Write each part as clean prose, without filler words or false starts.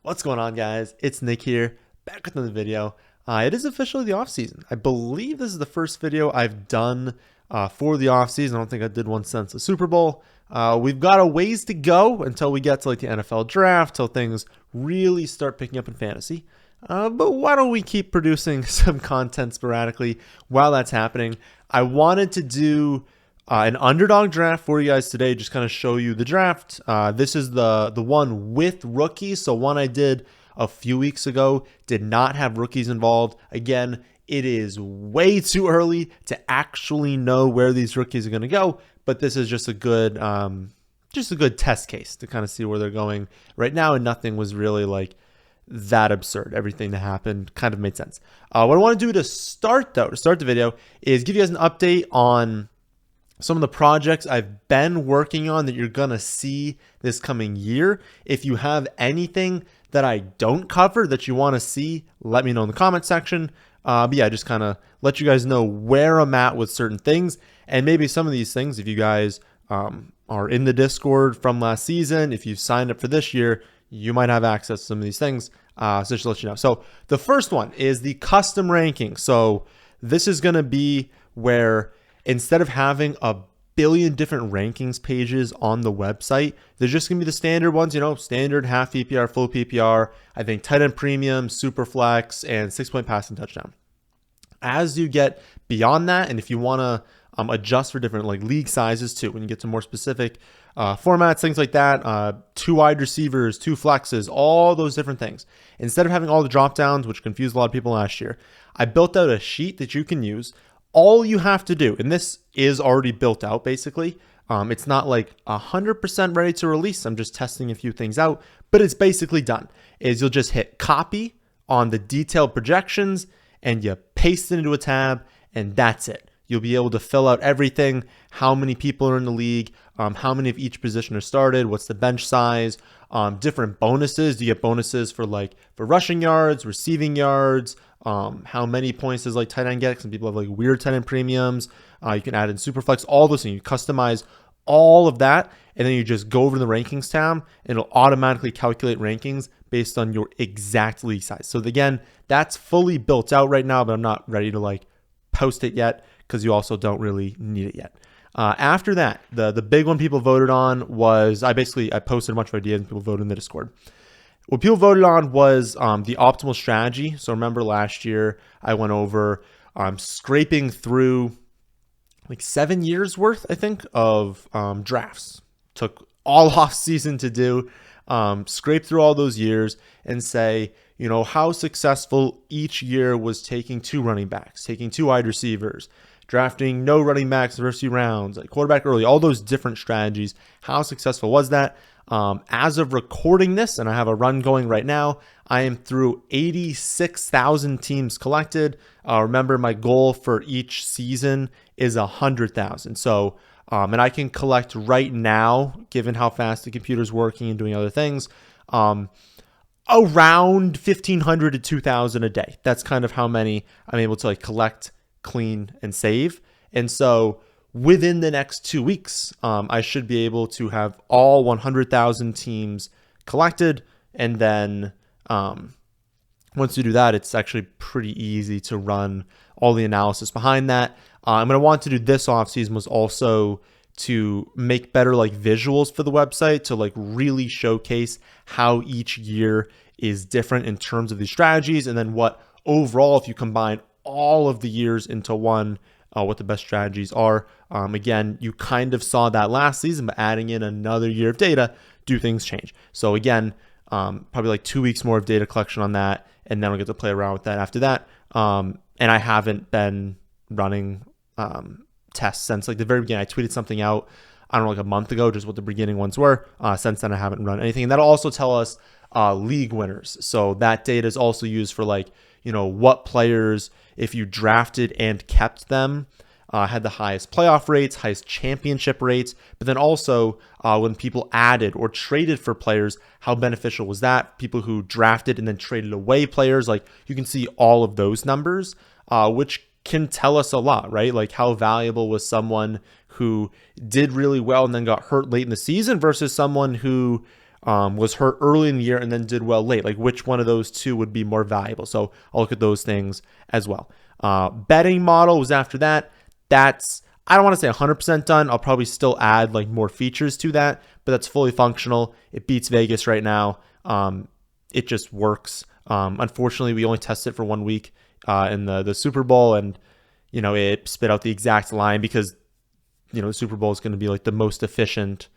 What's going on, guys? It's Nick here, back with another video. It is officially the off season. I believe this is the first video I've done for the off season. I don't think I did one since the Super Bowl. We've got a ways to go until we get to like the NFL draft, till things really start picking up in fantasy. But why don't we keep producing some content sporadically while that's happening? I wanted to do an underdog draft for you guys today, just kind of show you the draft. This is the one with rookies. So one I did a few weeks ago did not have rookies involved. Again, it is way too early to actually know where these rookies are going to go, but this is just a good test case to kind of see where they're going right now. And nothing was really like that absurd. Everything that happened kind of made sense. What I want to do to start the video, is give you guys an update on some of the projects I've been working on that you're going to see this coming year. If you have anything that I don't cover that you want to see, let me know in the comment section. But yeah, just kind of let you guys know where I'm at with certain things. And maybe some of these things, if you guys are in the Discord from last season, if you've signed up for this year, you might have access to some of these things. So just to let you know. So the first one is the custom ranking. So this is going to be where instead of having a billion different rankings pages on the website, there's just going to be the standard ones, standard, half PPR, full PPR, I think tight end premium, super flex, and 6-point passing touchdown. As you get beyond that, and if you want to adjust for different like league sizes too, when you get to more specific formats, things like that, 2 wide receivers, 2 flexes, all those different things. Instead of having all the drop downs, which confused a lot of people last year, I built out a sheet that you can use. All you have to do, and this is already built out basically, it's not like 100% ready to release. I'm just testing a few things out, but it's basically done. Is you'll just hit copy on the detailed projections and you paste it into a tab, and that's it. You'll be able to fill out everything, how many people are in the league, how many of each position are started, what's the bench size, different bonuses. You get bonuses for rushing yards, receiving yards, how many points does like tight end get? Some people have like weird tight end premiums. You can add in Superflex, all those things. You customize all of that, and then you just go over to the rankings tab, and it'll automatically calculate rankings based on your exact league size. So again, that's fully built out right now, but I'm not ready to like post it yet because you also don't really need it yet. After that, the big one people voted on was I posted a bunch of ideas and people voted in the Discord. What people voted on was the optimal strategy. So remember last year I went over scraping through like 7 years worth, I think, of drafts. Took all off season to do, scrape through all those years and say, how successful each year was taking 2 running backs, taking 2 wide receivers, drafting no running backs the first few rounds, like quarterback early, all those different strategies. How successful was that? As of recording this, and I have a run going right now, I am through 86,000 teams collected. Remember, my goal for each season is 100,000. So, and I can collect right now, given how fast the computer's working and doing other things, around 1,500 to 2,000 a day. That's kind of how many I'm able to like collect, clean, and save. And so within the next 2 weeks, I should be able to have all 100,000 teams collected. And then once you do that, it's actually pretty easy to run all the analysis behind that. I'm going to want to do this offseason was also to make better like visuals for the website to like really showcase how each year is different in terms of these strategies. And then what overall, if you combine all of the years into one, what the best strategies are. Again, you kind of saw that last season, but adding in another year of data, do things change? So again, probably like 2 weeks more of data collection on that, and then I'll get to play around with that after that. And I haven't been running tests since like the very beginning. I tweeted something out, I don't know, like a month ago, just what the beginning ones were. Since then, I haven't run anything. And that'll also tell us league winners. So that data is also used for like, what players, if you drafted and kept them, had the highest playoff rates, highest championship rates, but then also when people added or traded for players, how beneficial was that? People who drafted and then traded away players, like you can see all of those numbers, which can tell us a lot, right? Like how valuable was someone who did really well and then got hurt late in the season versus someone who was hurt early in the year and then did well late. Like which one of those two would be more valuable? So I'll look at those things as well. Betting model was after that. That's, I don't want to say 100% done. I'll probably still add like more features to that, but that's fully functional. It beats Vegas right now. It just works. Unfortunately, we only tested it for 1 week in the Super Bowl, and it spit out the exact line because the Super Bowl is going to be like the most efficient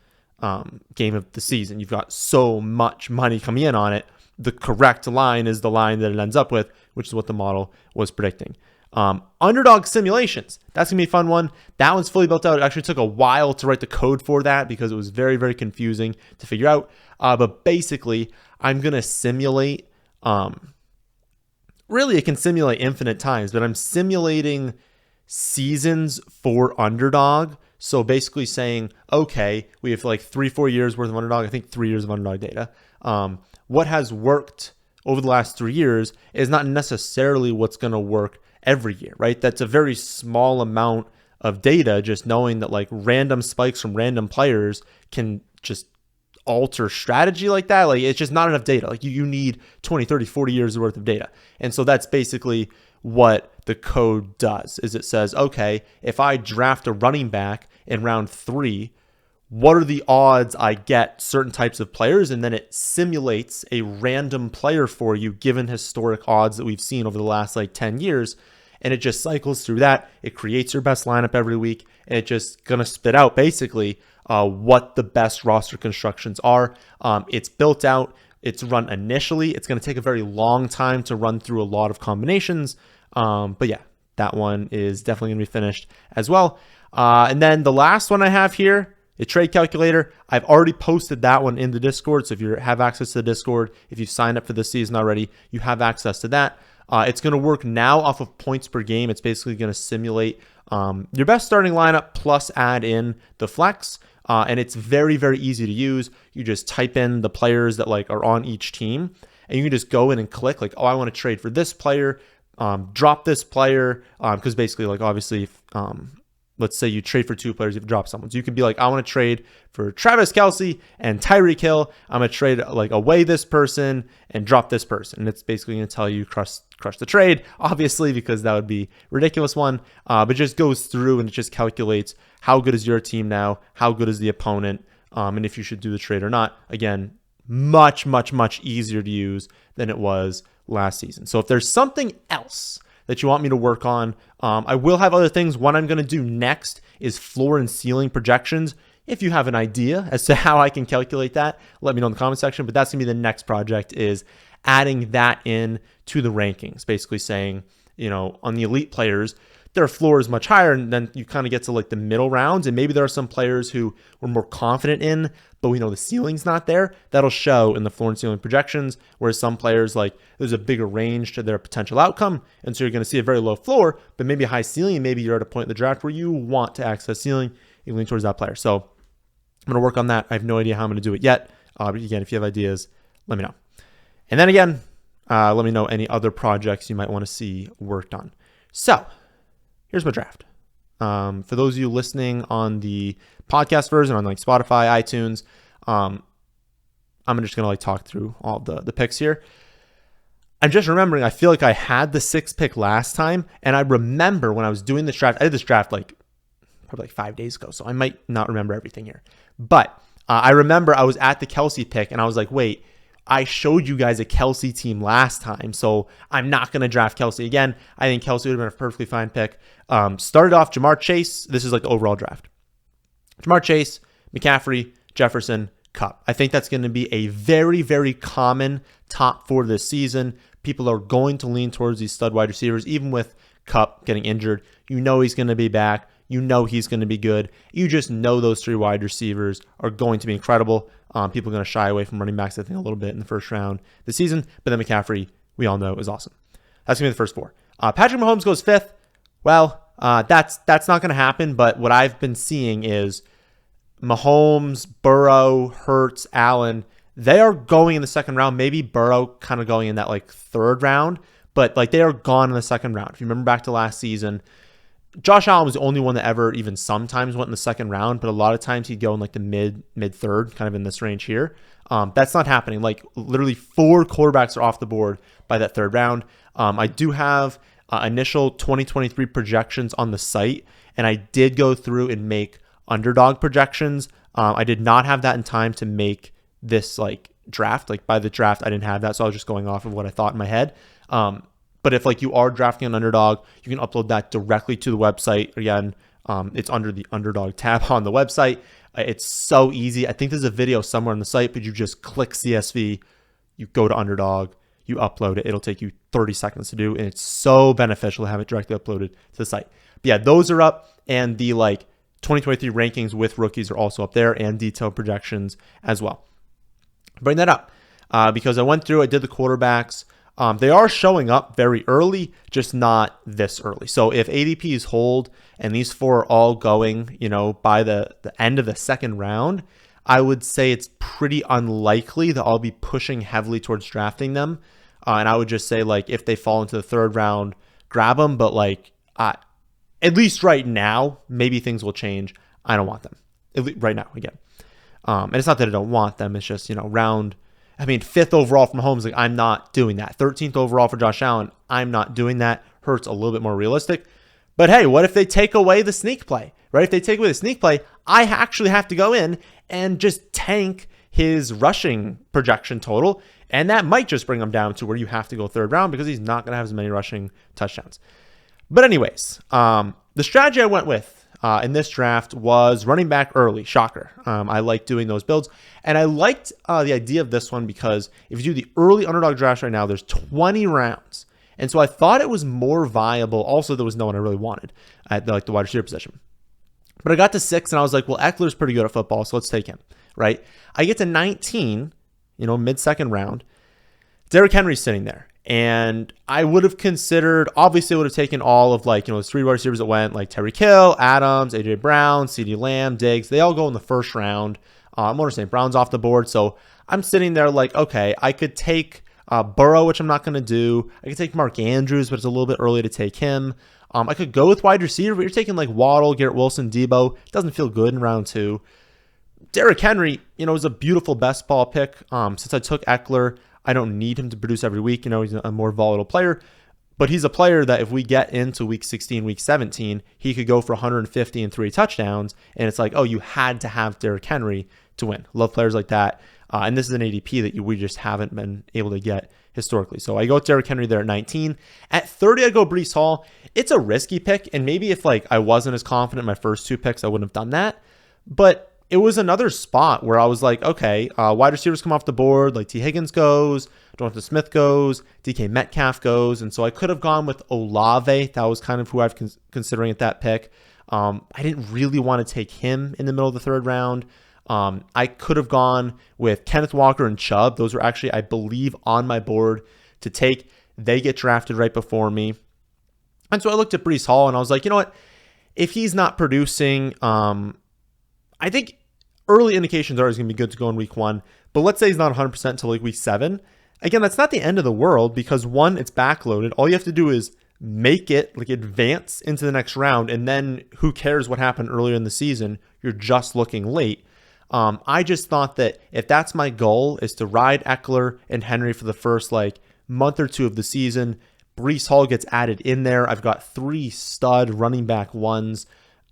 game of the season. You've got so much money coming in on it. The correct line is the line that it ends up with, which is what the model was predicting. Underdog simulations. That's going to be a fun one. That one's fully built out. It actually took a while to write the code for that because it was very, very confusing to figure out. But basically, I'm going to simulate, really it can simulate infinite times, but I'm simulating seasons for Underdog. So basically saying, okay, we have like 3-4 years worth of Underdog. I think 3 years of Underdog data. What has worked over the last 3 years is not necessarily what's going to work every year, right? That's a very small amount of data, just knowing that like random spikes from random players can just alter strategy like that. Like it's just not enough data. Like you need 20, 30, 40 years worth of data. And so that's basically what the code does, is it says, okay, if I draft a running back in round 3, what are the odds I get certain types of players? And then it simulates a random player for you given historic odds that we've seen over the last like 10 years. And it just cycles through that. It creates your best lineup every week. And it's just going to spit out basically what the best roster constructions are. It's built out. It's run initially. It's going to take a very long time to run through a lot of combinations. But yeah, that one is definitely going to be finished as well. And then the last one I have here, a trade calculator. I've already posted that one in the Discord. So if you have access to the Discord, if you've signed up for this season already, you have access to that. It's going to work now off of points per game. It's basically going to simulate your best starting lineup plus add in the flex. And it's very, very easy to use. You just type in the players that like are on each team, and you can just go in and click like, oh, I want to trade for this player, drop this player. Because basically, like obviously, let's say you trade for 2 players, you've dropped someone. So you could be like, I want to trade for Travis Kelce and Tyreek Hill. I'm going to trade like away this person and drop this person. And it's basically going to tell you crush the trade, obviously, because that would be a ridiculous one. But it just goes through and it just calculates how good is your team now, how good is the opponent, and if you should do the trade or not. Again, much, much, much easier to use than it was last season. So if there's something else that you want me to work on, I will have other things. What I'm going to do next is floor and ceiling projections. If you have an idea as to how I can calculate that, let me know in the comment section. But that's going to be the next project, is adding that in to the rankings, basically saying, on the elite players, their floor is much higher, and then you kind of get to like the middle rounds, and maybe there are some players who we're more confident in, but we know the ceiling's not there. That'll show in the floor and ceiling projections, whereas some players, like there's a bigger range to their potential outcome, and so you're going to see a very low floor, but maybe a high ceiling, and maybe you're at a point in the draft where you want to access ceiling, you lean towards that player. So I'm going to work on that. I have no idea how I'm going to do it yet, but again, if you have ideas, let me know. And then again, let me know any other projects you might want to see worked on. So here's my draft. For those of you listening on the podcast version on like Spotify, iTunes, I'm just going to like talk through all the picks here. I'm just remembering, I feel like I had the 6th pick last time, and I remember when I was doing this draft, I did this draft like probably like 5 days ago, so I might not remember everything here. But I remember I was at the Kelce pick, and I was like, wait, I showed you guys a Kelce team last time, so I'm not going to draft Kelce again. I think Kelce would have been a perfectly fine pick. Started off Jamar Chase. This is like the overall draft. Jamar Chase, McCaffrey, Jefferson, Kupp. I think that's going to be a very, very common top 4 this season. People are going to lean towards these stud wide receivers, even with Kupp getting injured. You know he's going to be back. You know he's going to be good. You just know those 3 wide receivers are going to be incredible. People are going to shy away from running backs, I think, a little bit in the first round this season. But then McCaffrey, we all know, is awesome. That's going to be the first 4. Patrick Mahomes goes 5th. Well, that's not going to happen. But what I've been seeing is Mahomes, Burrow, Hurts, Allen, they are going in the second round. Maybe Burrow kind of going in that like 3rd round. But like they are gone in the second round. If you remember back to last season, Josh Allen was the only one that ever even sometimes went in the second round, but a lot of times he'd go in like the mid third, kind of in this range here. That's not happening. Like literally 4 quarterbacks are off the board by that third round. I do have initial 2023 projections on the site, and I did go through and make underdog projections. I did not have that in time to make this like draft. Like by the draft, I didn't have that, so I was just going off of what I thought in my head. But if like you are drafting an underdog, you can upload that directly to the website. Again, it's under the underdog tab on the website. It's so easy. I think there's a video somewhere on the site, but you just click CSV, you go to underdog, you upload it. It'll take you 30 seconds to do, and it's so beneficial to have it directly uploaded to the site. But yeah, those are up, and the like 2023 rankings with rookies are also up there, and detailed projections as well. Bring that up because I went through, I did the quarterbacks. They are showing up very early, just not this early. So if ADPs hold and these 4 are all going, by the end of the second round, I would say it's pretty unlikely that I'll be pushing heavily towards drafting them. And I would just say, like, if they fall into the third round, grab them. But like, at least right now, maybe things will change. I don't want them right now again. And it's not that I don't want them. It's just, 5th overall from Mahomes, like I'm not doing that. 13th overall for Josh Allen, I'm not doing that. Hurts a little bit more realistic. But hey, what if they take away the sneak play, right? If they take away the sneak play, I actually have to go in and just tank his rushing projection total. And that might just bring him down to where you have to go third round because he's not going to have as many rushing touchdowns. But anyways, the strategy I went with in this draft was running back early. Shocker. I like doing those builds. And I liked the idea of this one because if you do the early underdog draft right now, there's 20 rounds. And so I thought it was more viable. Also, there was no one I really wanted at the wide receiver position. But I got to 6 and I was like, well, Eckler's pretty good at football, so let's take him, right? I get to 19, mid-second round. Derrick Henry's sitting there. And I would have considered, obviously, I would have taken all of those 3 wide receivers that went, like Tyreek Hill, Adams, AJ Brown, CeeDee Lamb, Diggs. They all go in the first round. I'm going to say Brown's off the board. So I'm sitting there like, okay, I could take Burrow, which I'm not going to do. I could take Mark Andrews, but it's a little bit early to take him. I could go with wide receiver, but you're taking like Waddle, Garrett Wilson, Debo. It doesn't feel good in round 2. Derrick Henry, is a beautiful best ball pick. Since I took Eckler, I don't need him to produce every week. He's a more volatile player. But he's a player that if we get into week 16, week 17, he could go for 150 and 3 touchdowns. And it's like, oh, you had to have Derrick Henry to win. Love players like that. And this is an ADP that we just haven't been able to get historically. So I go with Derrick Henry there at 19. At 30, I go Breece Hall. It's a risky pick. And maybe if I wasn't as confident in my first 2 picks, I wouldn't have done that. But it was another spot where I was like, okay, wide receivers come off the board. Like T. Higgins goes, Jonathan Smith goes, DK Metcalf goes. And so I could have gone with Olave. That was kind of who I was considering at that pick. I didn't really want to take him in the middle of the third round. I could have gone with Kenneth Walker and Chubb. Those were actually, I believe, on my board to take. They get drafted right before me. And so I looked at Breece Hall and I was like, you know what? If he's not producing, I think early indications are he's going to be good to go in week 1. But let's say he's not 100% until like week 7. Again, that's not the end of the world because 1, it's backloaded. All you have to do is make it advance into the next round. And then who cares what happened earlier in the season? You're just looking late. I just thought that if that's my goal is to ride Eckler and Henry for the first month or 2 of the season, Breece Hall gets added in there. I've got 3 stud running back 1s.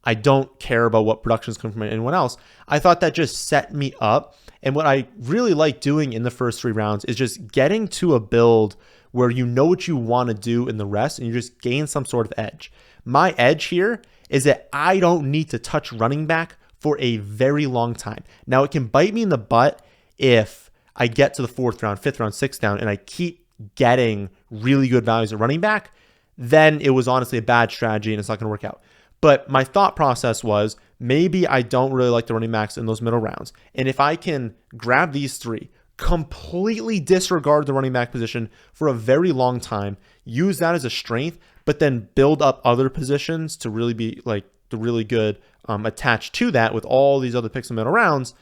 I don't care about what productions come from anyone else. I thought that just set me up. And what I really like doing in the first 3 rounds is just getting to a build where you know what you want to do in the rest and you just gain some sort of edge. My edge here is that I don't need to touch running back for a very long time. Now, it can bite me in the butt if I get to the 4th round, 5th round, 6th round, and I keep getting really good values at running back. Then it was honestly a bad strategy and it's not going to work out. But my thought process was maybe I don't really like the running backs in those middle rounds. And if I can grab these 3, completely disregard the running back position for a very long time, use that as a strength, but then build up other positions to really be the really good attached to that with all these other picks in the middle rounds,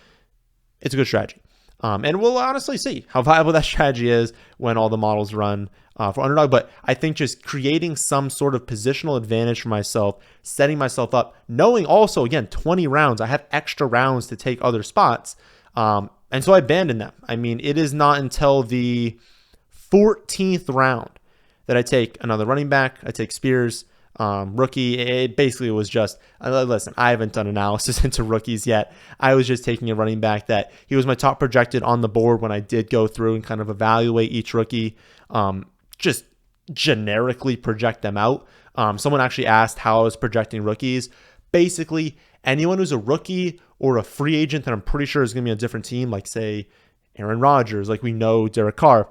it's a good strategy. And we'll honestly see how viable that strategy is when all the models run for Underdog. But I think just creating some sort of positional advantage for myself, setting myself up, knowing also, again, 20 rounds, I have extra rounds to take other spots. And so I abandoned them. I mean, it is not until the 14th round that I take another running back. I take Spears, rookie. It basically was just, listen, I haven't done analysis into rookies yet. I was just taking a running back that he was my top projected on the board when I did go through and kind of evaluate each rookie, just generically project them out. Someone actually asked how I was projecting rookies. Basically, anyone who's a rookie or a free agent that I'm pretty sure is going to be on a different team, like say Aaron Rodgers, like we know Derek Carr,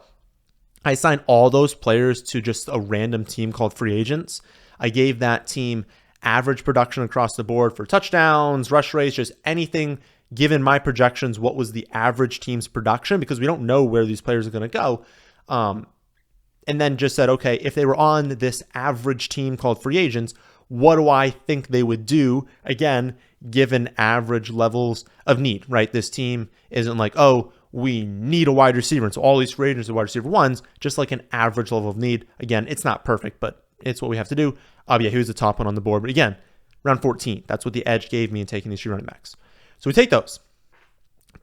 I assigned all those players to just a random team called free agents. I gave that team average production across the board for touchdowns, rush rates, just anything given my projections, what was the average team's production, because we don't know where these players are going to go. And then just said, okay, if they were on this average team called free agents, what do I think they would do? Again, given average levels of need, right? This team isn't like, oh, we need a wide receiver. And so all these free agents are wide receiver ones, just like an average level of need. Again, it's not perfect, but it's what we have to do. Yeah, he was the top one on the board. But again, round 14, that's what the edge gave me in taking these 3 running backs. So we take those.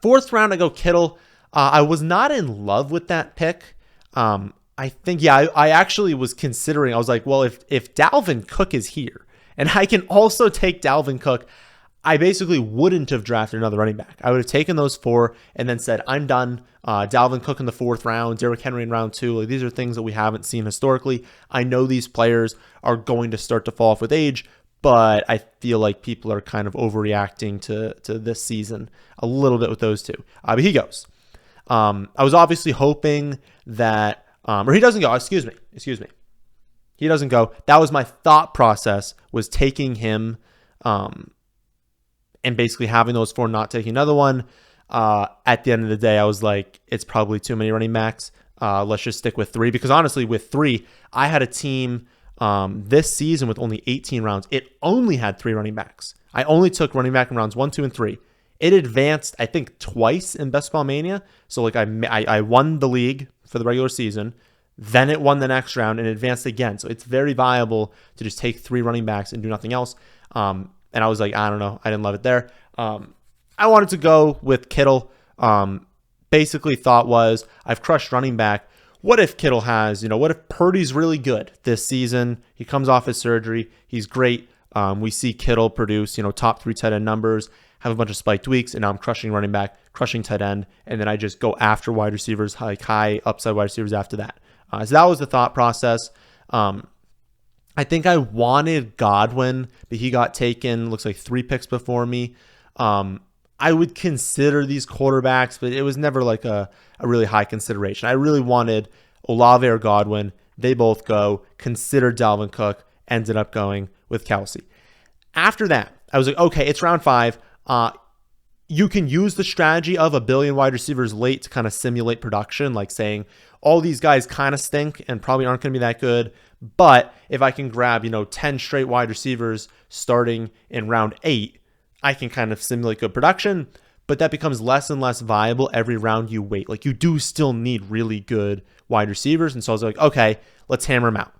4th round, I go Kittle. I was not in love with that pick. I think, I actually was considering, I was like, well, if Dalvin Cook is here and I can also take Dalvin Cook, I basically wouldn't have drafted another running back. I would have taken those 4 and then said, I'm done. Dalvin Cook in the 4th round, Derrick Henry in round 2. Like, these are things that we haven't seen historically. I know these players are going to start to fall off with age, but I feel like people are kind of overreacting to this season a little bit with those 2. But he goes. I was obviously hoping that, or he doesn't go, excuse me. He doesn't go. That was my thought process, was taking him, and basically having those 4, not taking another one. At the end of the day, I was like, it's probably too many running backs. Let's just stick with 3. Because honestly, with 3, I had a team this season with only 18 rounds. It only had 3 running backs. I only took running back in rounds 1, 2, and 3. It advanced, I think, twice in Best Ball Mania. So like I won the league for the regular season. Then it won the next round and advanced again. So it's very viable to just take 3 running backs and do nothing else. And I was like, I don't know. I didn't love it there. I wanted to go with Kittle. Basically thought was, I've crushed running back. What if Kittle has, what if Purdy's really good this season? He comes off his surgery. He's great. We see Kittle produce, top 3 tight end numbers, have a bunch of spiked weeks, and now I'm crushing running back, crushing tight end, and then I just go after wide receivers, like high upside wide receivers after that. So that was the thought process. I think I wanted Godwin, but he got taken, looks like 3 picks before me. I would consider these quarterbacks, but it was never like a really high consideration. I really wanted Olave or Godwin. They both go. Considered Dalvin Cook. Ended up going with Kelsey. After that, I was like, okay, it's round 5. You can use the strategy of a billion wide receivers late to kind of simulate production, like saying all these guys kind of stink and probably aren't going to be that good. But if I can grab, 10 straight wide receivers starting in round 8, I can kind of simulate good production. But that becomes less and less viable every round you wait. Like, you do still need really good wide receivers. And so I was like, okay, let's hammer them out.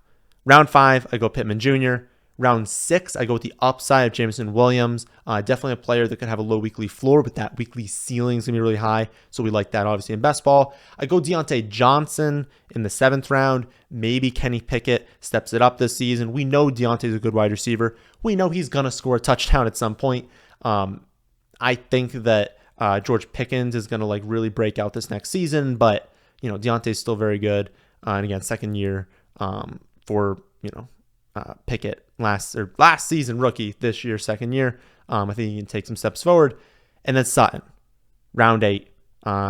Round 5, I go Pittman Jr. Round 6, I go with the upside of Jameson Williams. Definitely a player that could have a low weekly floor, but that weekly ceiling is going to be really high. So we like that, obviously, in best ball. I go Deontay Johnson in the 7th round. Maybe Kenny Pickett steps it up this season. We know Deontay's a good wide receiver. We know he's going to score a touchdown at some point. I think that George Pickens is going to really break out this next season, but Deontay's still very good. And again, second year for Pickett, last season rookie, this year second year. I think he can take some steps forward. And then Sutton, round 8,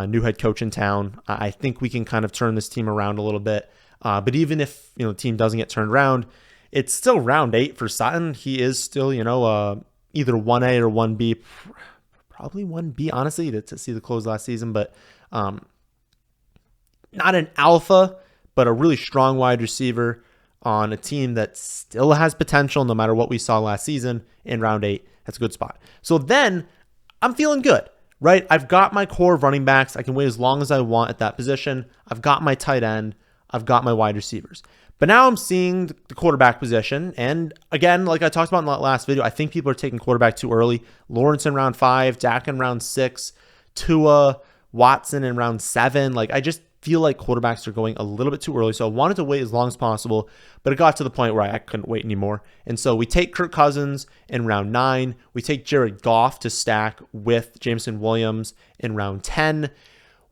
new head coach in town. I think we can kind of turn this team around a little bit. But even if the team doesn't get turned around, it's still round 8 for Sutton. He is still either 1A or 1B, probably 1B honestly to see the close last season. But not an alpha, but a really strong wide receiver on a team that still has potential no matter what we saw last season in round 8. That's a good spot. So then I'm feeling good. right? I've got my core of running backs. I can wait as long as I want at that position. I've got my tight end. I've got my wide receivers. But now I'm seeing the quarterback position. And again, like I talked about in the last video, I think people are taking quarterback too early. Lawrence in round 5, Dak in round 6, Tua, Watson in round 7. Like, I just feel like quarterbacks are going a little bit too early. So I wanted to wait as long as possible, but it got to the point where I couldn't wait anymore. And so we take Kirk Cousins in round 9. We take Jared Goff to stack with Jameson Williams in round 10.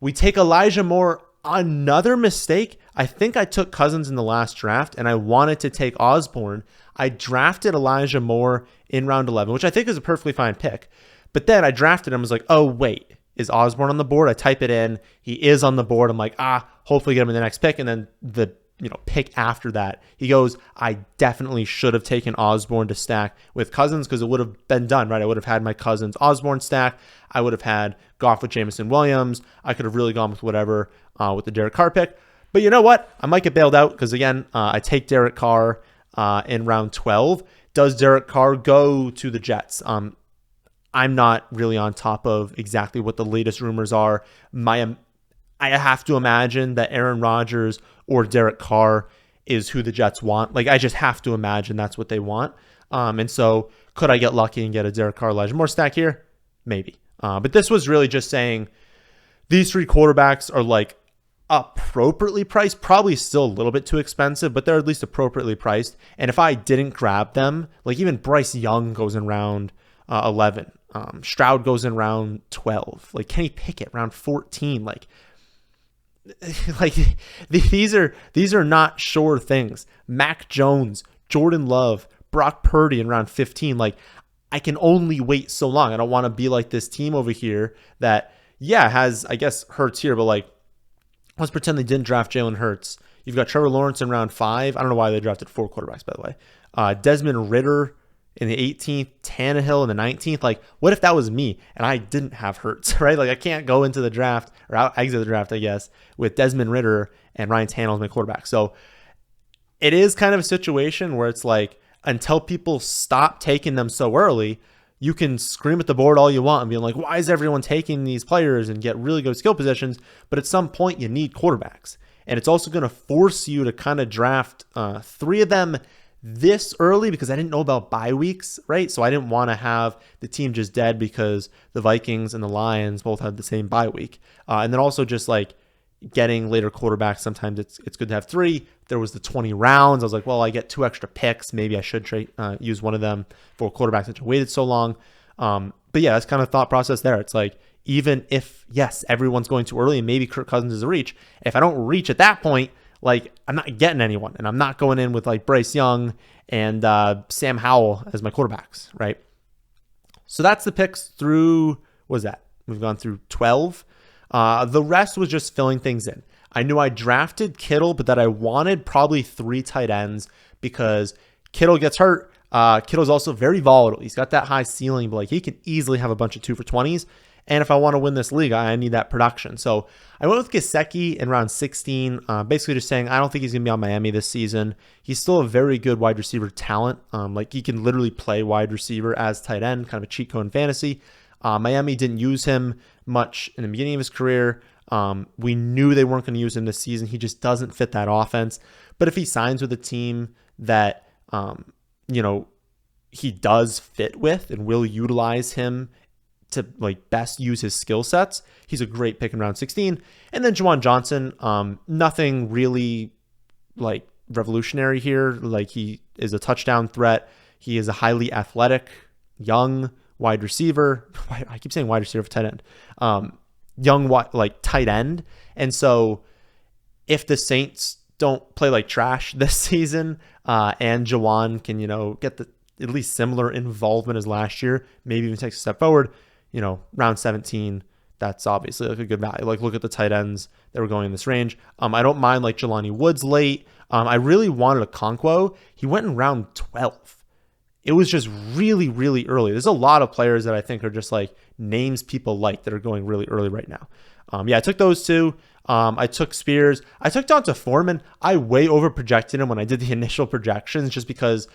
We take Elijah Moore. Another mistake. I think I took Cousins in the last draft and I wanted to take Osborne. I drafted Elijah Moore in round 11, which I think is a perfectly fine pick. But then I drafted him and was like, oh, wait, is Osborne on the board? I type it in. He is on the board. I'm like, hopefully get him in the next pick. And then the pick after that, he goes, I definitely should have taken Osborne to stack with Cousins because it would have been done, right? I would have had my Cousins Osborne stack. I would have had Goff with Jameson Williams. I could have really gone with whatever with the Derek Carr pick. But you know what? I might get bailed out because, again, I take Derek Carr in round 12. Does Derek Carr go to the Jets? I'm not really on top of exactly what the latest rumors are. I have to imagine that Aaron Rodgers or Derek Carr is who the Jets want. Like, I just have to imagine that's what they want. And so could I get lucky and get a Derek Carr, Elijah Moore stack here? Maybe. But this was really just saying these 3 quarterbacks are like appropriately priced, probably still a little bit too expensive, but they're at least appropriately priced. And if I didn't grab them, like even Bryce Young goes in round 11. Stroud goes in round 12. Like Kenny Pickett, round 14. Like these are not sure things. Mac Jones, Jordan Love, Brock Purdy in round 15. Like, I can only wait so long. I don't want to be like this team over here that, has, I guess, Hurts here, but like, let's pretend they didn't draft Jalen Hurts. You've got Trevor Lawrence in round 5. I don't know why they drafted 4 quarterbacks, by the way. Desmond Ridder in the 18th, Tannehill in the 19th. Like, what if that was me and I didn't have Hurts, right? Like, I can't go into the draft or exit the draft, I guess, with Desmond Ridder and Ryan Tannehill as my quarterback. So it is kind of a situation where it's like, until people stop taking them so early, you can scream at the board all you want and be like, why is everyone taking these players and get really good skill positions? But at some point, you need quarterbacks. And it's also going to force you to kind of draft 3 of them this early because I didn't know about bye weeks, right? So I didn't want to have the team just dead because the Vikings and the Lions both had the same bye week. And then also just like getting later quarterbacks, sometimes it's good to have 3. There was the 20 rounds. I was like, well, I get 2 extra picks. Maybe I should use one of them for quarterbacks that waited so long. But yeah, that's kind of thought process there. It's like, even if, yes, everyone's going too early and maybe Kirk Cousins is a reach, if I don't reach at that point, like, I'm not getting anyone. And I'm not going in with like Bryce Young and Sam Howell as my quarterbacks, right? So that's the picks through, what was that? We've gone through 12. The rest was just filling things in. I knew I drafted Kittle, but that I wanted probably 3 tight ends because Kittle gets hurt. Kittle's also very volatile. He's got that high ceiling, but like he can easily have a bunch of 2 for 20s. And if I want to win this league, I need that production. So I went with Gesicki in round 16, basically just saying I don't think he's going to be on Miami this season. He's still a very good wide receiver talent. Like he can literally play wide receiver as tight end, kind of a cheat code in fantasy. Miami didn't use him much in the beginning of his career. We knew they weren't going to use him this season. He just doesn't fit that offense. But if he signs with a team that, he does fit with and will utilize him to like best use his skill sets, he's a great pick in round 16. And then Juwan Johnson, nothing really like revolutionary here. Like he is a touchdown threat. He is a highly athletic, young wide receiver. I keep saying wide receiver for tight end. Young like tight end. And so if the Saints don't play like trash this season, and Juwan can, get the at least similar involvement as last year, maybe even takes a step forward, round 17, that's obviously like a good value. Like look at the tight ends that were going in this range. I don't mind like Jelani Woods late. I really wanted a Okonkwo. He went in round 12. It was just really, really early. There's a lot of players that I think are just like names people like that are going really early right now. I took those 2. I took Spears. I took Donta Foreman. I way over projected him when I did the initial projections just because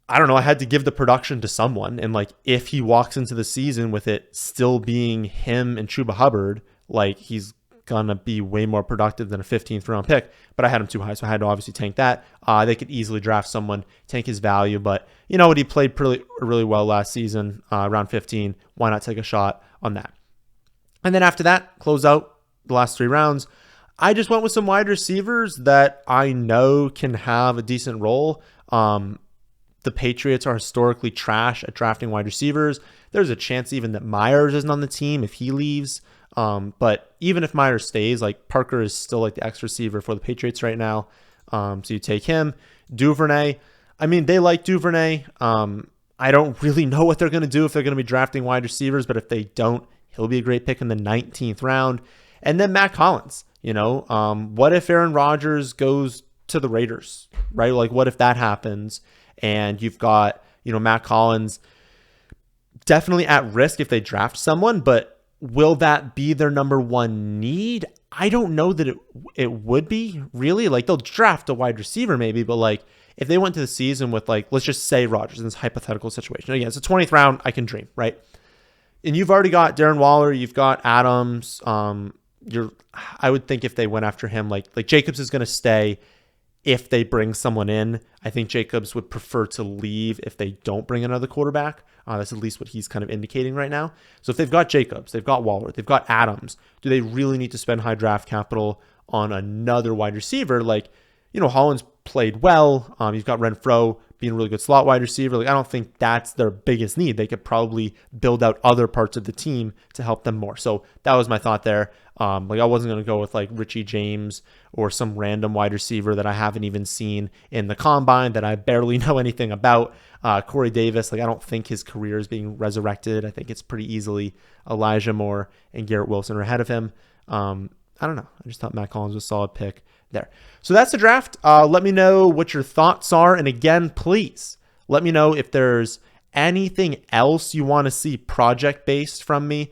I don't know, I had to give the production to someone. And like, if he walks into the season with it still being him and Chuba Hubbard, like he's gonna be way more productive than a 15th round pick. But I had him too high, so I had to obviously tank that. They could easily draft someone, tank his value, but you know what? He played really well last season, round 15. Why not take a shot on that? And then after that, close out the last 3 rounds. I just went with some wide receivers that I know can have a decent role. The Patriots are historically trash at drafting wide receivers. There's a chance even that Myers isn't on the team if he leaves. But even if Myers stays, like Parker is still like the X receiver for the Patriots right now. So you take him. Duvernay. I mean, they like Duvernay. I don't really know what they're going to do if they're going to be drafting wide receivers, but if they don't, he'll be a great pick in the 19th round. And then Matt Collins, you know, what if Aaron Rodgers goes to the Raiders, right? Like what if that happens? And you've got, you know, Matt Collins definitely at risk if they draft someone, but will that be their number one need? I don't know that it would be really. Like they'll draft a wide receiver maybe, but like if they went to the season with like, let's just say Rodgers in this hypothetical situation. Again, it's a 20th round, I can dream, right? And you've already got Darren Waller, you've got Adams. I would think if they went after him, like Jacobs is going to stay if they bring someone in. I think Jacobs would prefer to leave if they don't bring another quarterback. That's at least what he's kind of indicating right now. So if they've got Jacobs, they've got Waller, they've got Adams, do they really need to spend high draft capital on another wide receiver? Like, you know, Hollins played well. You've got Renfro being a really good slot wide receiver. Like, I don't think that's their biggest need. They could probably build out other parts of the team to help them more. So that was my thought there. Like I wasn't going to go with like Richie James or some random wide receiver that I haven't even seen in the combine that I barely know anything about. Corey Davis, like I don't think his career is being resurrected. I think it's pretty easily Elijah Moore and Garrett Wilson are ahead of him. I don't know. I just thought Matt Collins was a solid pick there. So that's the draft. Let me know what your thoughts are. And again, please let me know if there's anything else you want to see project-based from me.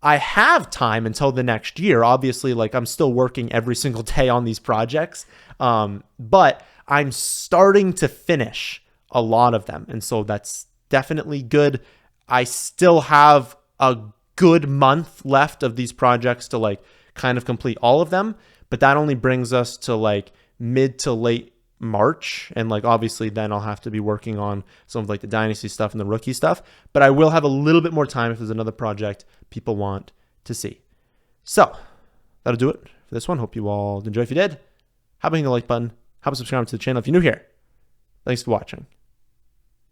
I have time until the next year. Obviously, like I'm still working every single day on these projects, but I'm starting to finish a lot of them. And so that's definitely good. I still have a good month left of these projects to like kind of complete all of them, but that only brings us to like mid to late March. And like, obviously then I'll have to be working on some of like the dynasty stuff and the rookie stuff, but I will have a little bit more time if there's another project people want to see. So that'll do it for this one. Hope you all enjoyed. If you did, how about hitting the like button? How about subscribing to the channel if you're new here? Thanks for watching.